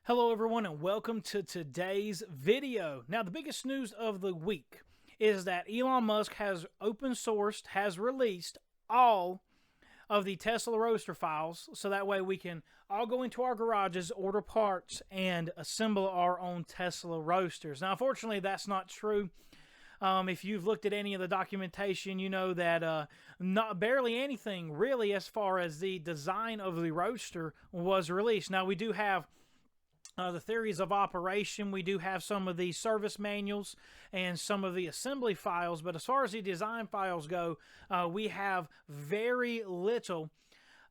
Hello everyone and welcome to today's video. Now the biggest news of the week is that Elon Musk has released all of the Tesla Roadster files, so that way we can all go into our garages, order parts, and assemble our own Tesla Roadsters. Now unfortunately that's not true. If you've looked at any of the documentation, you know that not barely anything really as far as the design of the Roadster was released. Now we do have the theories of operation. We do have some of the service manuals and some of the assembly files, but as far as the design files go, we have very little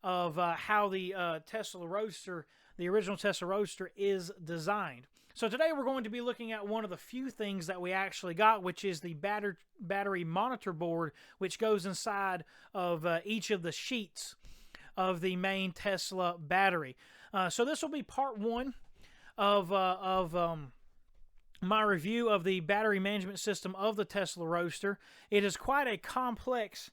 of how the Tesla Roadster, the original Tesla Roadster, is designed. So today we're going to be looking at one of the few things that we actually got, which is the battery monitor board, which goes inside of each of the sheets of the main Tesla battery. So this will be part one of my review of the battery management system of the Tesla Roadster. It is quite a complex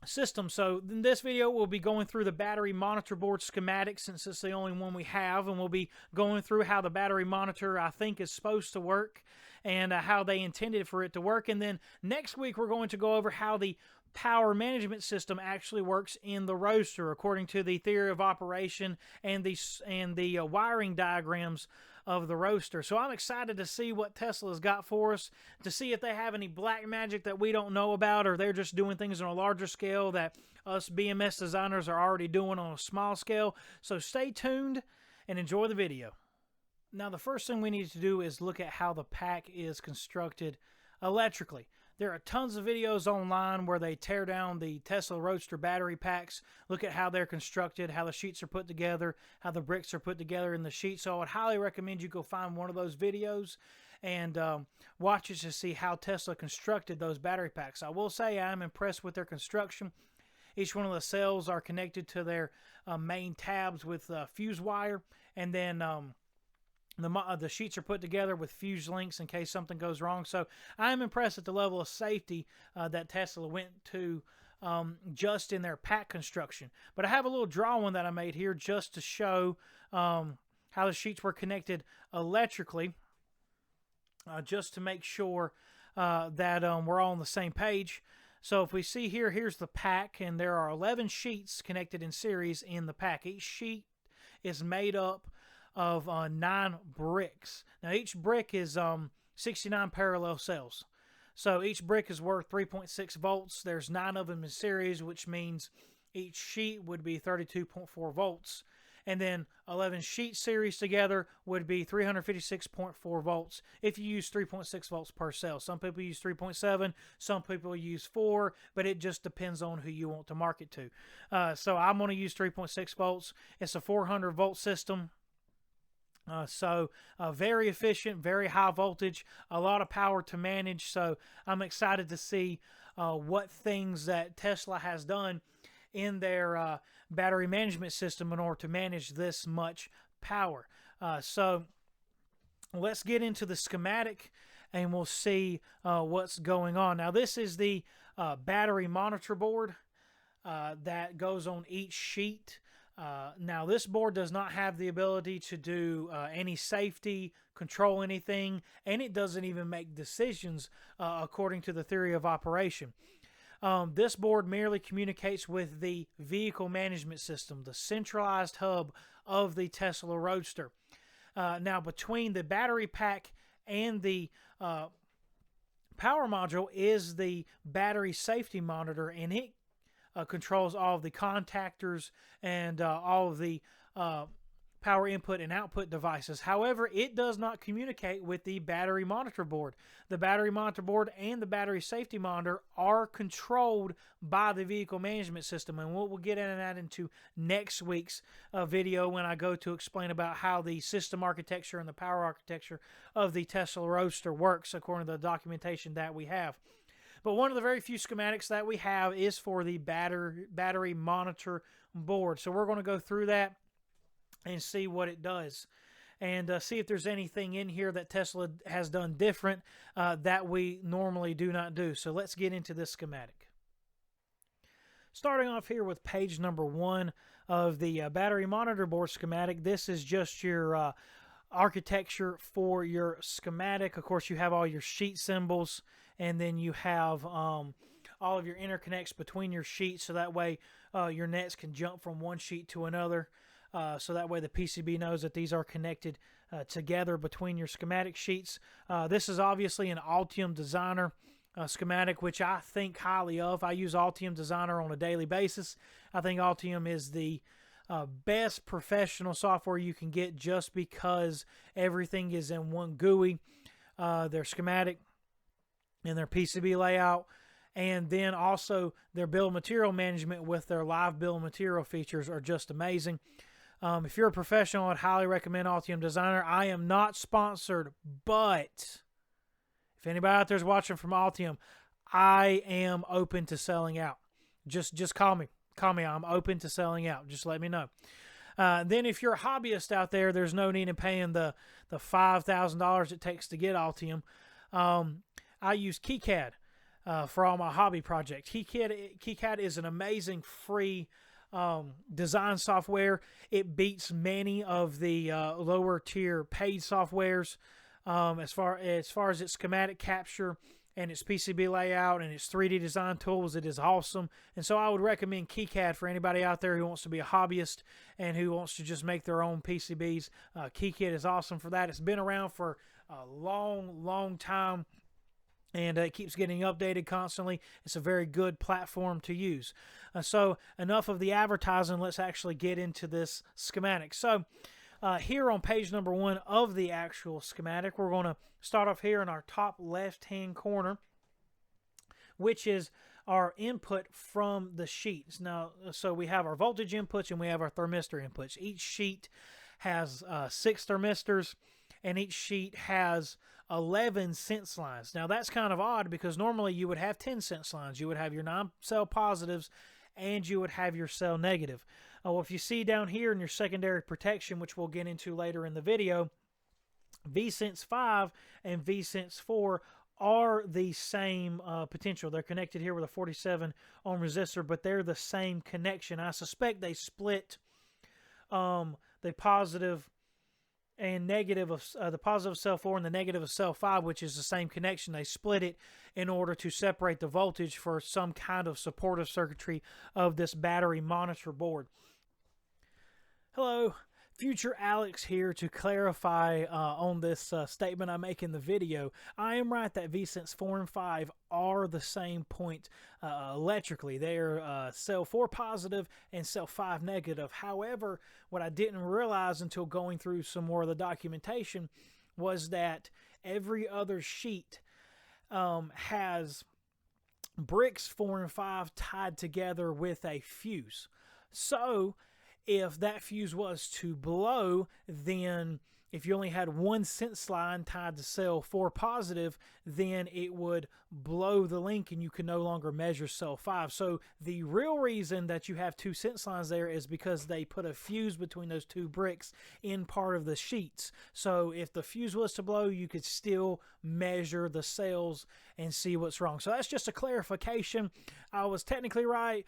system, so in this video we'll be going through the battery monitor board schematic, since it's the only one we have, and we'll be going through how the battery monitor I think is supposed to work and how they intended for it to work. And then next week we're going to go over how the power management system actually works in the Roadster according to the theory of operation and the wiring diagrams of the Roadster. So I'm excited to see what Tesla's got for us, to see if they have any black magic that we don't know about, or they're just doing things on a larger scale that us BMS designers are already doing on a small scale. So stay tuned and enjoy the video. Now the first thing we need to do is look at how the pack is constructed electrically. There are tons of videos online where they tear down the Tesla Roadster battery packs, look at how they're constructed, how the sheets are put together, how the bricks are put together in the sheet. So I would highly recommend you go find one of those videos and watch it to see how Tesla constructed those battery packs. I will say I'm impressed with their construction. Each one of the cells are connected to their main tabs with fuse wire, and then the sheets are put together with fuse links in case something goes wrong. So I'm impressed at the level of safety that Tesla went to just in their pack construction. But I have a little drawing that I made here just to show how the sheets were connected electrically, just to make sure that we're all on the same page. So if we see here, here's the pack, and there are 11 sheets connected in series in the pack. Each sheet is made up of 9 bricks. Now each brick is 69 parallel cells. So each brick is worth 3.6 volts. There's 9 of them in series, which means each sheet would be 32.4 volts. And then 11 sheet series together would be 356.4 volts if you use 3.6 volts per cell. Some people use 3.7, some people use 4, but it just depends on who you want to market to. So I'm going to use 3.6 volts. It's a 400 volt system. Very efficient, very high voltage, a lot of power to manage. So I'm excited to see what things that Tesla has done in their battery management system in order to manage this much power. So let's get into the schematic and we'll see what's going on. Now this is the battery monitor board that goes on each sheet. Now this board does not have the ability to do any safety, control anything, and it doesn't even make decisions according to the theory of operation. This board merely communicates with the vehicle management system, the centralized hub of the Tesla Roadster. Now between the battery pack and the power module is the battery safety monitor, and it controls all of the contactors and all of the power input and output devices. However, it does not communicate with the battery monitor board. The battery monitor board and the battery safety monitor are controlled by the vehicle management system, and we'll get into that into next week's video when I go to explain about how the system architecture and the power architecture of the Tesla Roadster works according to the documentation that we have. But one of the very few schematics that we have is for the battery monitor board. So we're going to go through that and see what it does, and see if there's anything in here that Tesla has done different that we normally do not do. So let's get into this schematic. starting off here with page number 1 of the battery monitor board schematic. This is just your architecture for your schematic. Of course, you have all your sheet symbols, and then you have all of your interconnects between your sheets, so that way your nets can jump from one sheet to another. So that way the PCB knows that these are connected together between your schematic sheets. This is obviously an Altium Designer schematic, which I think highly of. I use Altium Designer on a daily basis. I think Altium is the best professional software you can get, just because everything is in one GUI. Their schematic and their PCB layout, and then also their bill of material management with their live bill of material features are just amazing. If you're a professional, I'd highly recommend Altium Designer. I am not sponsored, but if anybody out there is watching from Altium, I am open to selling out. Just call me. Call me. I'm open to selling out. Just let me know. Then if you're a hobbyist out there, there's no need in paying the $5,000 it takes to get Altium. I use KiCad for all my hobby projects. KiCad is an amazing free design software. It beats many of the lower tier paid softwares as far as its schematic capture and its PCB layout and its 3D design tools. It is awesome, and so I would recommend KiCad for anybody out there who wants to be a hobbyist and who wants to just make their own PCBs. KiCad is awesome for that. It's been around for a long time, and it keeps getting updated constantly. It's a very good platform to use. So enough of the advertising. Let's actually get into this schematic. So here on page number 1 of the actual schematic, we're going to start off here in our top left-hand corner, which is our input from the sheets. Now, so we have our voltage inputs and we have our thermistor inputs. Each sheet has 6 thermistors, and each sheet has 11 sense lines. Now that's kind of odd, because normally you would have 10 sense lines. You would have your non-cell positives and you would have your cell negative. Well, if you see down here in your secondary protection, which we'll get into later in the video, V-Sense 5 and V-Sense 4 are the same potential. They're connected here with a 47 ohm resistor, but they're the same connection. I suspect they split the positive and negative of the positive of cell 4 and the negative of cell 5, which is the same connection. They split it in order to separate the voltage for some kind of supportive circuitry of this battery monitor board. Hello, Future Alex here to clarify on this statement I make in the video. I am right that V-Sense 4 and 5 are the same point electrically. They are cell 4 positive and cell 5 negative. However, what I didn't realize until going through some more of the documentation was that every other sheet has bricks 4 and 5 tied together with a fuse. So if that fuse was to blow, then if you only had one sense line tied to cell 4 positive, then it would blow the link and you can no longer measure cell 5. So the real reason that you have 2 sense lines there is because they put a fuse between those 2 bricks in part of the sheets. So if the fuse was to blow, you could still measure the cells and see what's wrong. So that's just a clarification. I was technically right,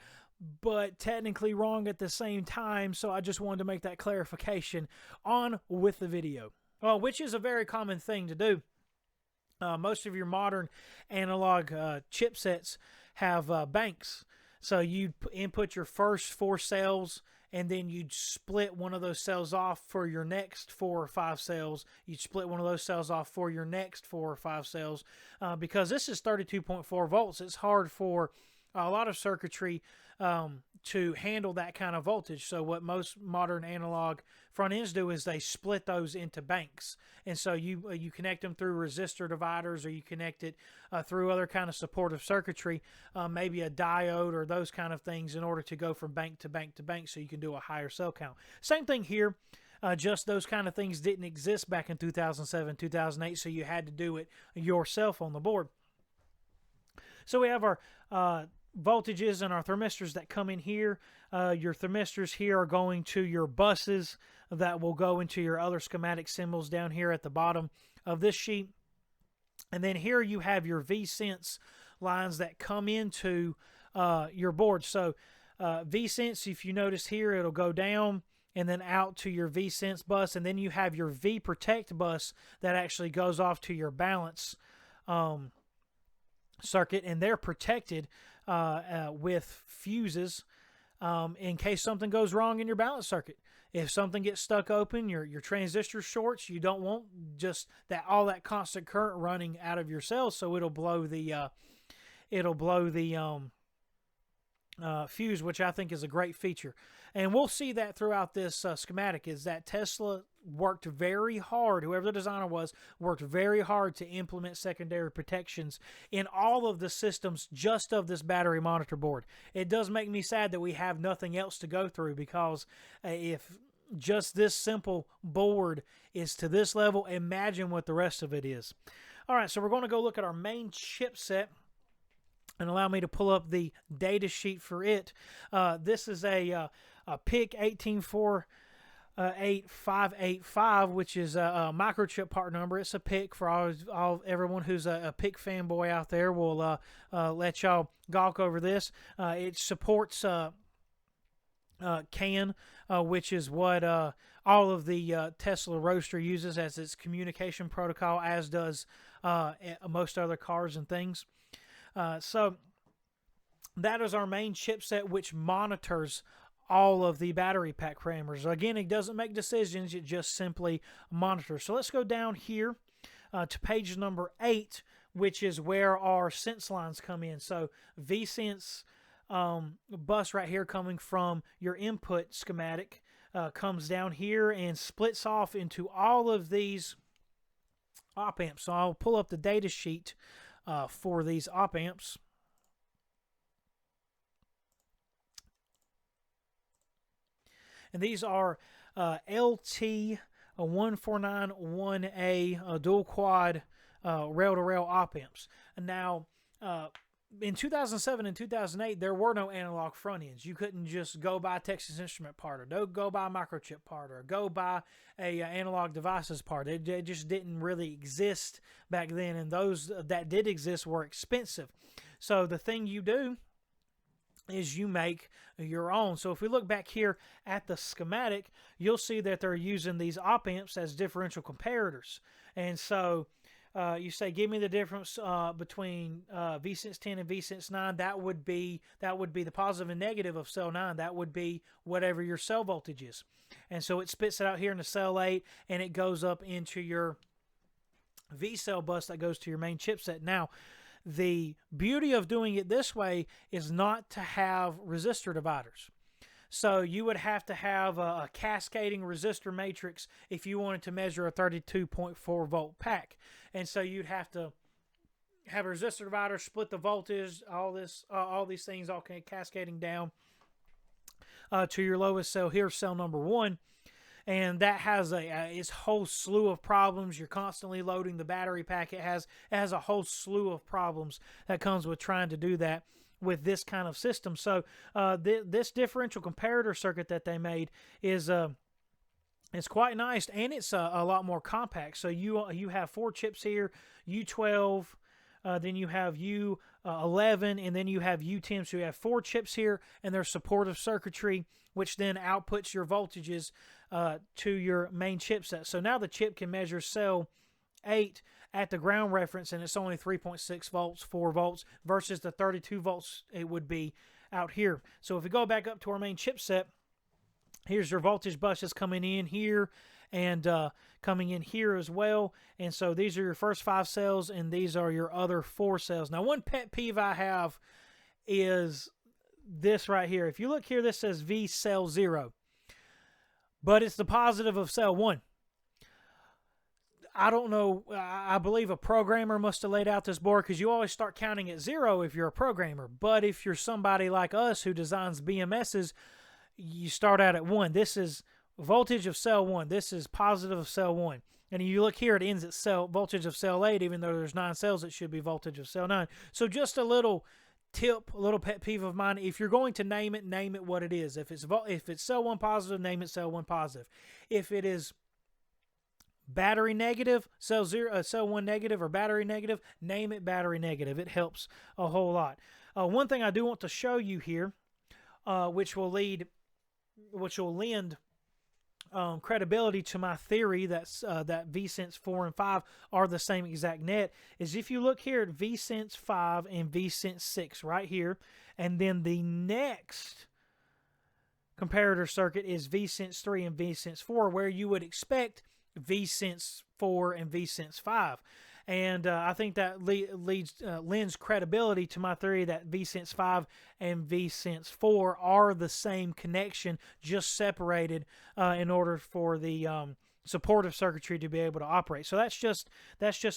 but technically wrong at the same time, so I just wanted to make that clarification. On with the video. Well, which is a very common thing to do. Most of your modern analog chipsets have banks. So you input your first 4 cells, and then you'd split one of those cells off for your next 4 or 5 cells. You'd split one of those cells off for your next 4 or 5 cells. Because this is 32.4 volts, it's hard for a lot of circuitry to handle that kind of voltage. So what most modern analog front ends do is they split those into banks, and so you connect them through resistor dividers, or you connect it through other kind of supportive circuitry, maybe a diode or those kind of things, in order to go from bank to bank to bank, so you can do a higher cell count. Same thing here. Just those kind of things didn't exist back in 2007, 2008, so you had to do it yourself on the board. So we have our voltages and our thermistors that come in here. Your thermistors here are going to your buses that will go into your other schematic symbols down here at the bottom of this sheet. And then here you have your V-Sense lines that come into your board. So V-Sense, if you notice here, it'll go down and then out to your V-Sense bus, and then you have your V-Protect bus that actually goes off to your balance circuit, and they're protected with fuses in case something goes wrong in your balance circuit. If something gets stuck open, your transistor shorts, you don't want just all that constant current running out of your cells, so it'll blow the fuse, which I think is a great feature. And we'll see that throughout this schematic, is that Tesla worked very hard, whoever the designer was, worked very hard to implement secondary protections in all of the systems just of this battery monitor board. It does make me sad that we have nothing else to go through, because if just this simple board is to this level, imagine what the rest of it is. All right, so we're going to go look at our main chipset and allow me to pull up the data sheet for it. This is a PIC 1848585, which is a microchip part number. It's a PIC for everyone who's a PIC fanboy out there. Will let y'all gawk over this. It supports CAN, which is what all of the Tesla Roadster uses as its communication protocol, as does most other cars and things. So that is our main chipset, which monitors all of the battery pack parameters. Again, it doesn't make decisions, it just simply monitors. So let's go down here to page number 8, which is where our sense lines come in. So V-Sense bus right here, coming from your input schematic, comes down here and splits off into all of these op amps. So I'll pull up the data sheet for these op amps. And these are LT1491A dual quad rail-to-rail op amps. And now, in 2007 and 2008, there were no analog front ends. You couldn't just go buy Texas Instrument part, or go buy microchip part, or go buy a analog devices part. It just didn't really exist back then, and those that did exist were expensive. So the thing you do is you make your own. So if we look back here at the schematic, you'll see that they're using these op amps as differential comparators. And so you say, give me the difference between V-Sense 10 and V-Sense 9. That would be the positive and negative of cell 9. That would be whatever your cell voltage is. And so it spits it out here into cell 8, and it goes up into your V-cell bus that goes to your main chipset. Now, the beauty of doing it this way is not to have resistor dividers. So you would have to have a cascading resistor matrix if you wanted to measure a 32.4 volt pack. And so you'd have to have a resistor divider, split the voltage, all these things all cascading down to your lowest cell. Here's cell number 1. And that has its whole slew of problems. You're constantly loading the battery pack. It has a whole slew of problems that comes with trying to do that with this kind of system. So this differential comparator circuit that they made is it's quite nice, and it's a lot more compact. So you have 4 chips here, U12, then you have U11, and then you have U10. So you have 4 chips here, and there's supportive circuitry, which then outputs your voltages to your main chipset. So now the chip can measure cell 8 at the ground reference, and it's only 3.6 volts, 4 volts, versus the 32 volts it would be out here. So if we go back up to our main chipset, here's your voltage buses coming in here and coming in here as well. And so these are your first 5 cells, and these are your other 4 cells. Now, one pet peeve I have is this right here. If you look here, this says V cell 0, but it's the positive of cell 1. I don't know. I believe a programmer must have laid out this board, because you always start counting at 0 if you're a programmer. But if you're somebody like us who designs BMSs, you start out at 1. This is voltage of cell 1. This is positive of cell 1. And you look here, it ends at voltage of cell 8, even though there's 9 cells, it should be voltage of cell 9. So just a little tip, a little pet peeve of mine: if you're going to name it what it is. If it's cell 1 positive, name it cell 1 positive. If it is battery negative, cell 1 negative, or battery negative, name it battery negative. It helps a whole lot. One thing I do want to show you here, which will lend credibility to my theory that vSense 4 and 5 are the same exact net, is if you look here at vSense 5 and vSense 6 right here, and then the next comparator circuit is vSense 3 and vSense 4, where you would expect vSense 4 and vSense 5. And I think that lends credibility to my theory that vSense 5 and vSense 4 are the same connection, just separated in order for the supportive circuitry to be able to operate. So that's just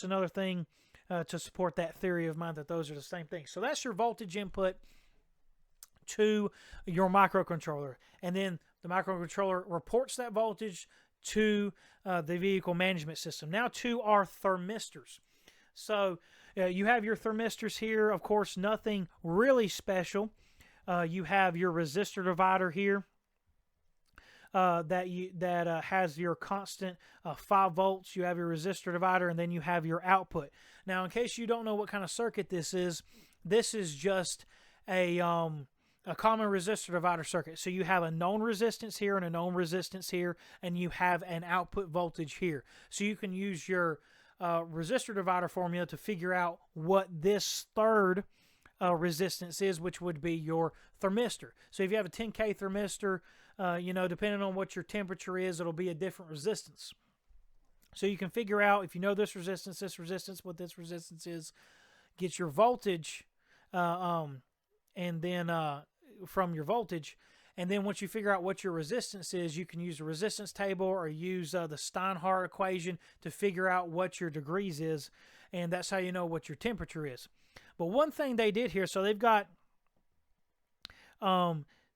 another thing to support that theory of mine, that those are the same thing. So that's your voltage input to your microcontroller, and then the microcontroller reports that voltage to the vehicle management system. Now to our thermistors. So you have your thermistors here. Of course, nothing really special. You have your resistor divider here that has your constant 5 volts. You have your resistor divider, and then you have your output. Now, in case you don't know what kind of circuit this is just a common resistor divider circuit. So you have a known resistance here and a known resistance here, and you have an output voltage here. So you can use your resistor divider formula to figure out what this third resistance is, which would be your thermistor. So if you have a 10K thermistor, depending on what your temperature is, it'll be a different resistance. So you can figure out, if you know this resistance, what this resistance is, get your voltage, and then from your voltage, and then once you figure out what your resistance is, you can use the resistance table or use the Steinhardt equation to figure out what your degrees is, and that's how you know what your temperature is. But one thing they did here, so they've got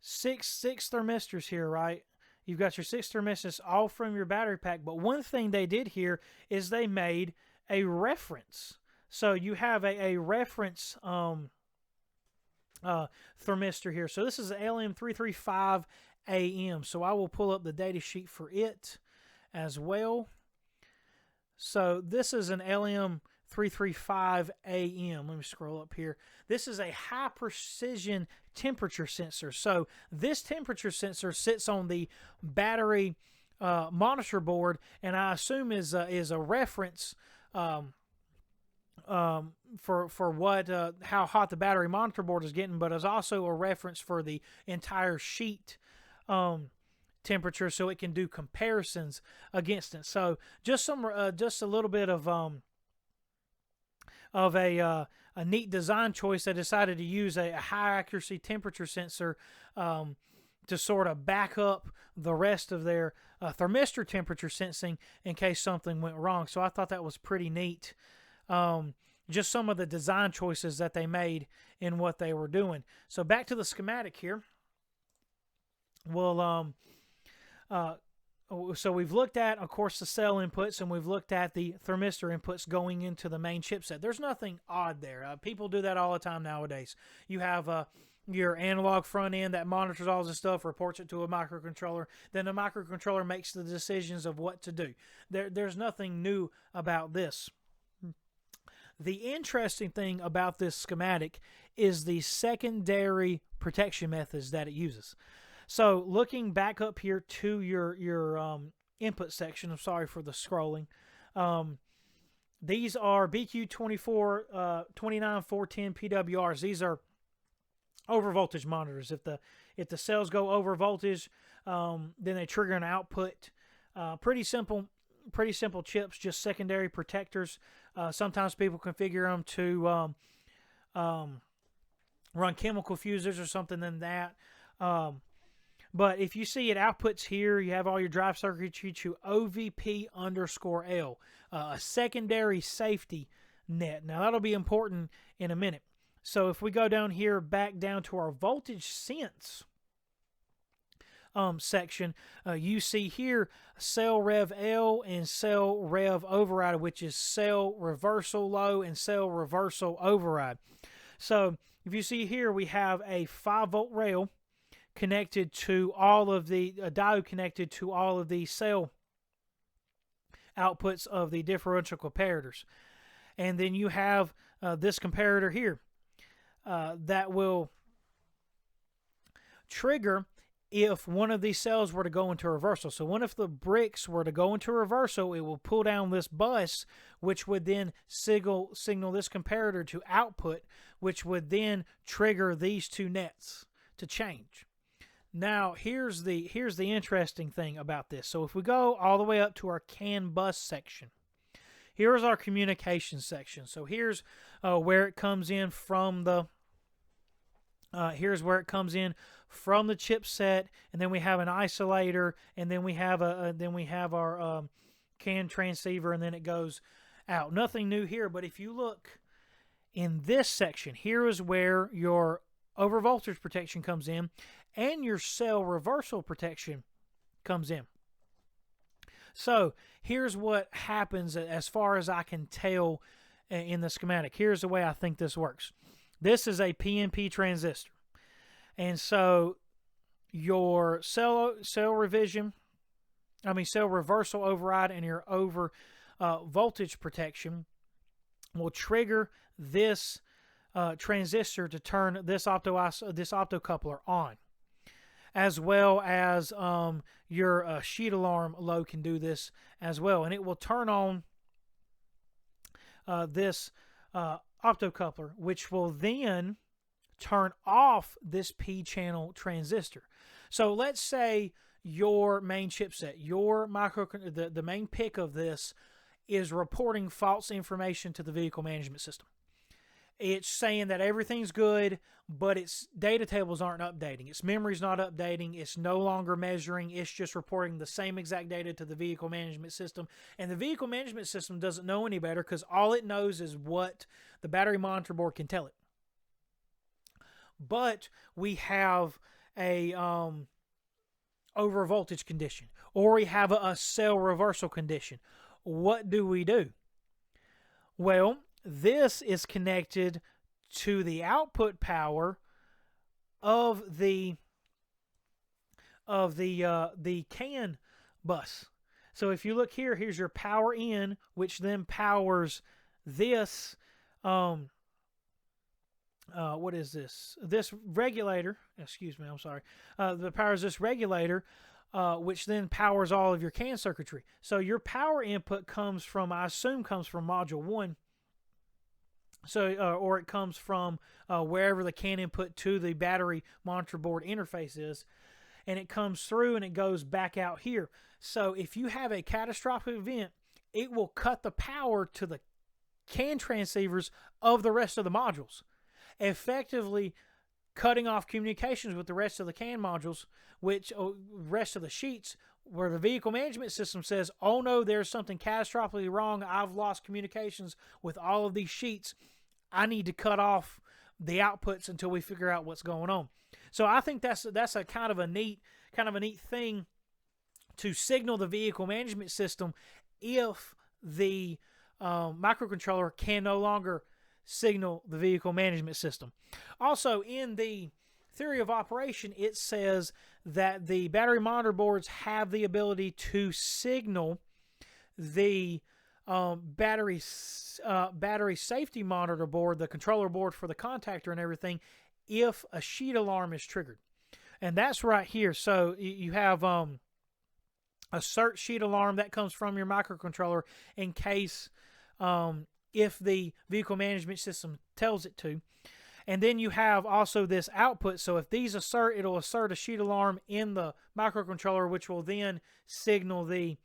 six thermistors here, right? You've got your 6 thermistors all from your battery pack, but one thing they did here is they made a reference. So you have a reference thermistor here. So this is an LM335AM. So I will pull up the data sheet for it as well. So this is an LM335AM. Let me scroll up here. This is a high precision temperature sensor. So this temperature sensor sits on the battery monitor board, and I assume is a reference for what how hot the battery monitor board is getting, but is also a reference for the entire sheet temperature, so it can do comparisons against it. So just a little bit of a neat design choice. They decided to use a high accuracy temperature sensor to sort of back up the rest of their thermistor temperature sensing in case something went wrong. So I thought that was pretty neat. Just some of the design choices that they made in what they were doing. So back to the schematic here. Well, so we've looked at, of course, the cell inputs, and we've looked at the thermistor inputs going into the main chipset. There's nothing odd there. People do that all the time nowadays. You have your analog front end that monitors all this stuff, reports it to a microcontroller. Then the microcontroller makes the decisions of what to do. There's nothing new about this. The interesting thing about this schematic is the secondary protection methods that it uses. So looking back up here to your input section, I'm sorry for the scrolling. These are BQ24 29410 PWRs. These are over voltage monitors. If the cells go over voltage, then they trigger an output. Pretty simple chips, just secondary protectors. Sometimes people configure them to run chemical fusers or something than that. But if you see it outputs here, you have all your drive circuitry to OVP_L, a secondary safety net. Now that'll be important in a minute. So if we go down here, back down to our voltage sense section, you see here cell rev L and cell rev override, which is cell reversal low and cell reversal override. So if you see here, we have a 5-volt rail connected to all of the diode connected to all of the cell outputs of the differential comparators, and then you have this comparator here. that will trigger if one of these cells were to go into reversal. So one of the bricks were to go into reversal, it will pull down this bus, which would then signal this comparator to output, which would then trigger these two nets to change. Now, here's the interesting thing about this. So if we go all the way up to our CAN bus section, here's our communication section. So here's where it comes in from the chipset, and then we have an isolator, and then we have our CAN transceiver, and then it goes out. Nothing new here, but if you look in this section, here is where your overvoltage protection comes in, and your cell reversal protection comes in. So here's what happens as far as I can tell in the schematic. Here's the way I think this works. This is a PNP transistor. And so your cell reversal override and your voltage protection will trigger this transistor to turn this optocoupler on, as well as your sheet alarm low can do this as well, and it will turn on this optocoupler, which will then turn off this P-channel transistor. So let's say your main chipset, the main PIC of this is reporting false information to the vehicle management system. It's saying that everything's good, but its data tables aren't updating. Its memory's not updating. It's no longer measuring. It's just reporting the same exact data to the vehicle management system. And the vehicle management system doesn't know any better because all it knows is what the battery monitor board can tell it. But we have a over voltage condition, or we have a cell reversal condition. What do? Well, this is connected to the output power of the CAN bus. So if you look here, here's your power in, which then powers this. What is this? This regulator. Excuse me. I'm sorry. That powers this regulator, which then powers all of your CAN circuitry. So your power input comes from, I assume, module 1. So, or it comes from wherever the CAN input to the battery monitor board interface is, and it comes through and it goes back out here. So if you have a catastrophic event, it will cut the power to the CAN transceivers of the rest of the modules, effectively cutting off communications with the rest of the CAN modules, which rest of the sheets, where the vehicle management system says, oh no, there's something catastrophically wrong. I've lost communications with all of these sheets. I need to cut off the outputs until we figure out what's going on. So I think that's a kind of a neat thing to signal the vehicle management system if the microcontroller can no longer signal the vehicle management system. Also, in the theory of operation, it says that the battery monitor boards have the ability to signal the battery safety monitor board, the controller board for the contactor and everything, if a sheet alarm is triggered. And that's right here. So you have a cert sheet alarm that comes from your microcontroller in case if the vehicle management system tells it to. And then you have also this output. So if these assert, it'll assert a sheet alarm in the microcontroller, which will then signal the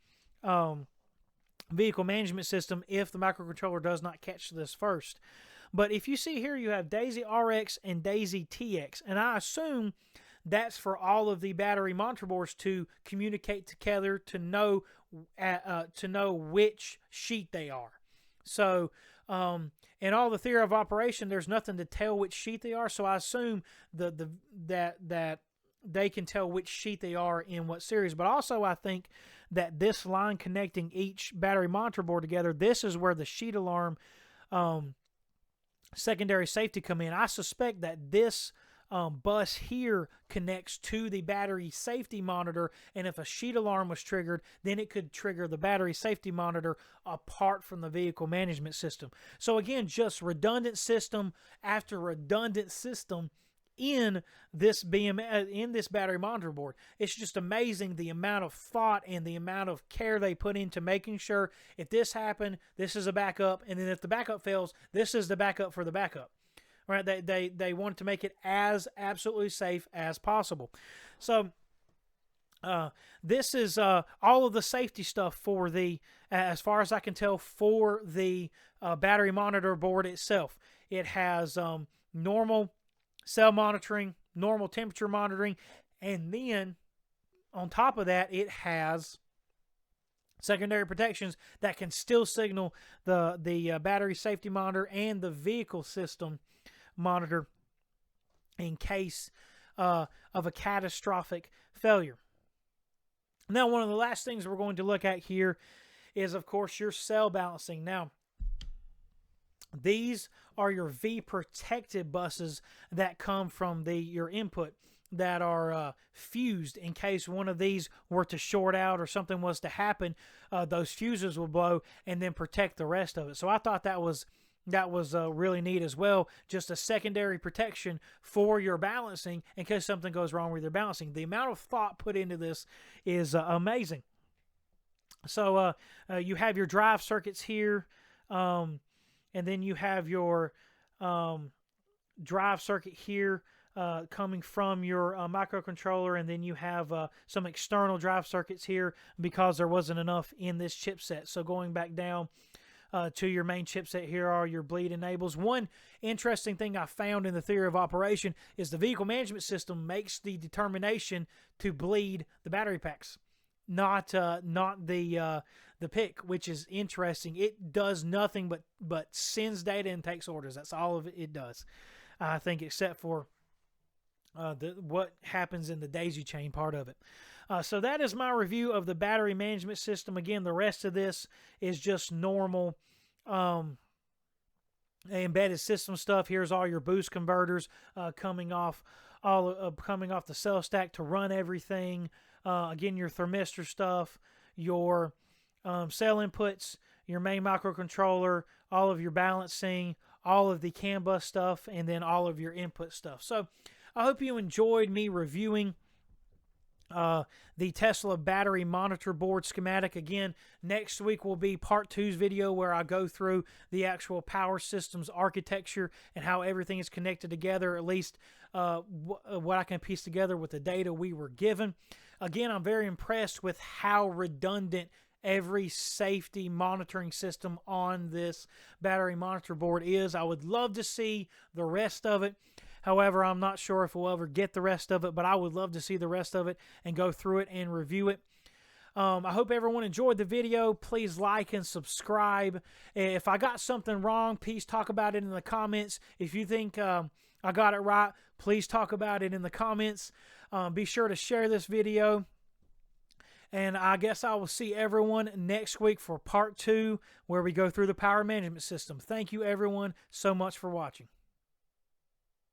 vehicle management system if the microcontroller does not catch this first. But if you see here, you have Daisy RX and Daisy TX, and I assume that's for all of the battery monitor boards to communicate together to know which sheet they are. So in all the theory of operation, there's nothing to tell which sheet they are. So I assume that they can tell which sheet they are in what series. But also I think that this line connecting each battery monitor board together, this is where the sheet alarm secondary safety come in. I suspect that this bus here connects to the battery safety monitor, and if a sheet alarm was triggered, then it could trigger the battery safety monitor apart from the vehicle management system. So again, just redundant system after redundant system in this BMS, in this battery monitor board. It's just amazing the amount of thought and the amount of care they put into making sure if this happened, this is a backup, and then if the backup fails, this is the backup for the backup. Right? They wanted to make it as absolutely safe as possible. So this is all of the safety stuff for the, as far as I can tell, for the battery monitor board itself. It has normal cell monitoring, normal temperature monitoring, and then on top of that, it has secondary protections that can still signal the battery safety monitor and the vehicle system monitor in case of a catastrophic failure. Now, one of the last things we're going to look at here is, of course, your cell balancing. Now, these are your V-protected buses that come from your input that are fused in case one of these were to short out or something was to happen. Those fuses will blow and then protect the rest of it. So I thought that was really neat as well. Just a secondary protection for your balancing in case something goes wrong with your balancing. The amount of thought put into this is amazing. So you have your drive circuits here. And then you have your drive circuit here coming from your microcontroller, and then you have some external drive circuits here because there wasn't enough in this chipset. So going back down to your main chipset, here are your bleed enables. One interesting thing I found in the theory of operation is the vehicle management system makes the determination to bleed the battery packs, not the PIC, which is interesting. It does nothing but sends data and takes orders. That's all of it does, I think, except for what happens in the daisy chain part of it. So that is my review of the battery management system. Again, the rest of this is just normal embedded system stuff. Here's all your boost converters coming off the cell stack to run everything. Again, your thermistor stuff, your cell inputs, your main microcontroller, all of your balancing, all of the CAN bus stuff, and then all of your input stuff. So I hope you enjoyed me reviewing the Tesla battery monitor board schematic. Again, next week will be part 2's video where I go through the actual power systems architecture and how everything is connected together, at least what I can piece together with the data we were given. Again, I'm very impressed with how redundant every safety monitoring system on this battery monitor board is. I would love to see the rest of it. However, I'm not sure if we'll ever get the rest of it, but I would love to see the rest of it and go through it and review it. I hope everyone enjoyed the video. Please like and subscribe. If I got something wrong, please talk about it in the comments. If you think I got it right, please talk about it in the comments. Be sure to share this video. And I guess I will see everyone next week for part 2, where we go through the power management system. Thank you, everyone, so much for watching.